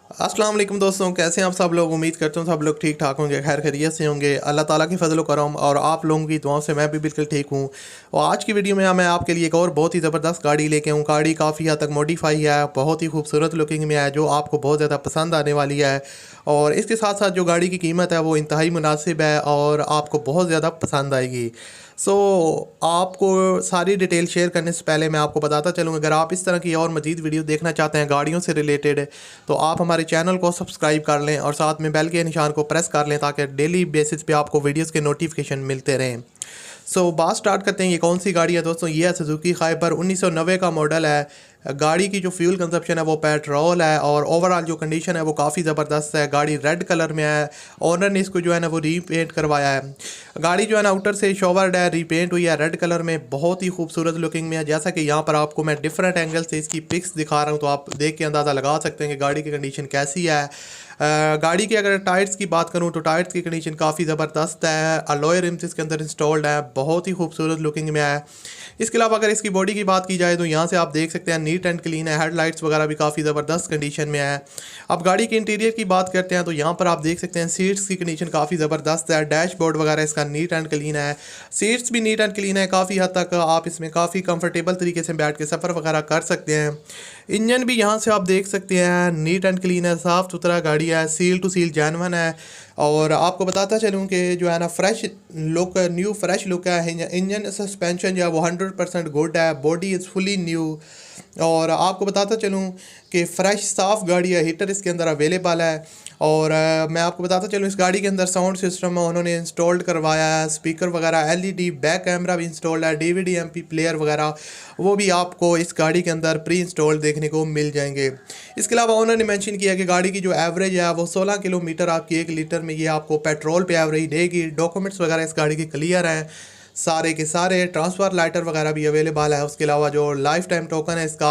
अस्सलाम वालेकुम दोस्तों, कैसे हैं आप सब लोग। उम्मीद करता हूँ सब लोग ठीक ठाक होंगे, खैर खैरियत से होंगे। अल्लाह ताला की फजल करम और आप लोगों की दुआओं से मैं भी बिल्कुल ठीक हूँ। और आज की वीडियो में मैं आपके लिए एक और बहुत ही ज़बरदस्त गाड़ी लेके हूँ। गाड़ी काफ़ी हद तक मॉडिफाई है, बहुत ही खूबसूरत लुकिंग में है, जो आपको बहुत ज़्यादा पसंद आने वाली है। और इसके साथ साथ जो गाड़ी की कीमत है वो इंतहाई मुनासिब है और आपको बहुत ज़्यादा पसंद आएगी। आपको सारी डिटेल शेयर करने से पहले मैं आपको बताता चलूँ, अगर आप इस तरह की और मज़ीद वीडियो देखना चाहते हैं गाड़ियों से रिलेटेड, तो आप हमारे चैनल को सब्सक्राइब कर लें और साथ में बेल के निशान को प्रेस कर लें ताकि डेली बेसिस पे आपको वीडियोस के नोटिफिकेशन मिलते रहें। बात स्टार्ट करते हैं। ये कौन सी गाड़ी है दोस्तों? ये है सुजुकी खाइबर, 1990 का मॉडल है। गाड़ी की जो फ्यूल कंजप्शन है वो पेट्रोल है और ओवरऑल जो कंडीशन है वो काफ़ी ज़बरदस्त है। गाड़ी रेड कलर में है। ओनर ने इसको जो है ना वो रीपेंट करवाया है। गाड़ी जो है ना आउटर से शोवर्ड है, रीपेंट हुई है रेड कलर में, बहुत ही खूबसूरत लुकिंग में है। जैसा कि यहाँ पर आपको मैं डिफरेंट एंगल से इसकी पिक्स दिखा रहा हूँ, तो आप देख के अंदाज़ा लगा सकते हैं कि गाड़ी की कंडीशन कैसी है। गाड़ी के अगर टायर्स की बात करूं तो टायर्स की कंडीशन काफ़ी ज़बरदस्त है। अलॉय रिम्स इसके अंदर इंस्टॉल्ड है, बहुत ही खूबसूरत लुकिंग में है। इसके अलावा अगर इसकी बॉडी की बात की जाए तो यहाँ से आप देख सकते हैं नीट एंड क्लीन है। हेडलाइट्स वगैरह भी काफ़ी ज़बरदस्त कंडीशन में है। अब गाड़ी के इंटीरियर की बात करते हैं तो यहाँ पर आप देख सकते हैं सीट्स की कंडीशन काफ़ी ज़बरदस्त है। डैशबोर्ड वगैरह इसका नीट एंड क्लीन है। सीट्स भी नीट एंड क्लीन है। काफ़ी हद तक आप इसमें काफ़ी कंफर्टेबल तरीके से बैठ के सफ़र वगैरह कर सकते हैं। इंजन भी यहाँ से आप देख सकते हैं नीट एंड क्लीन है, साफ़ सुथरा गाड़ी है, सील टू सील जेन्युइन है। और आपको बताता चलूँ कि जो है ना fresh look, new fresh look है। इंजन सस्पेंशन जो है वो 100% गुड है। Body is fully new. और आपको बताता चलूँ कि फ़्रेश साफ़ गाड़ी है। हीटर इसके अंदर अवेलेबल है। और मैं आपको बताता चलूँ इस गाड़ी के अंदर साउंड सिस्टम उन्होंने इंस्टॉल्ड करवाया है। स्पीकर वगैरह एलईडी, बैक कैमरा भी इंस्टॉल्ड है। डीवीडी एमपी प्लेयर वगैरह वो भी आपको इस गाड़ी के अंदर प्री इंस्टॉल्ड देखने को मिल जाएंगे। इसके अलावा उन्होंने मेंशन किया कि गाड़ी की जो एवरेज है वो 16 किलोमीटर आपकी 1 लीटर में ये आपको पेट्रोल पे एवरेज देगी। डॉक्यूमेंट्स वगैरह इस गाड़ी के क्लियर हैं सारे के सारे। ट्रांसफ़र लाइटर वगैरह भी अवेलेबल है। उसके अलावा जो लाइफ टाइम टोकन है इसका,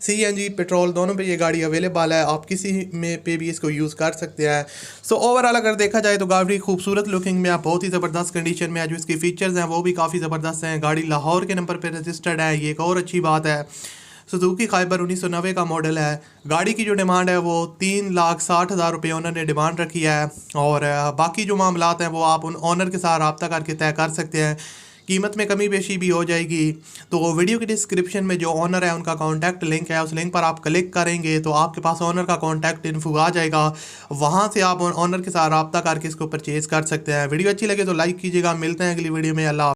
सीएनजी पेट्रोल दोनों पे ये गाड़ी अवेलेबल है। आप किसी में पे भी इसको यूज़ कर सकते हैं। ओवरऑल अगर देखा जाए तो गाड़ी खूबसूरत लुकिंग में है, बहुत ही ज़बरदस्त कंडीशन में है। जो इसके फीचर्स हैं वो भी काफ़ी ज़बरदस्त हैं। गाड़ी लाहौर के नंबर पर रजिस्टर्ड है, ये एक और अच्छी बात है। सुजुकी खाइबर 1990 का मॉडल है। गाड़ी की जो डिमांड है वो 3,60,000 रुपये उन्होंने डिमांड रखी है। और बाकी जो मामलात हैं वो आप उन ऑनर के साथ रब्ता करके तय कर सकते हैं। कीमत में कमी बेशी भी हो जाएगी। तो वीडियो की डिस्क्रिप्शन में जो ऑनर है उनका कॉन्टैक्ट लिंक है, उस लिंक पर आप क्लिक करेंगे तो आपके पास ऑनर का कॉन्टैक्ट इन्फो आ जाएगा। वहाँ से आप ऑनर के साथ रब्ता करके इसको परचेज़ कर सकते हैं। वीडियो अच्छी लगे तो लाइक कीजिएगा। मिलते हैं अगली वीडियो में। अल्लाह।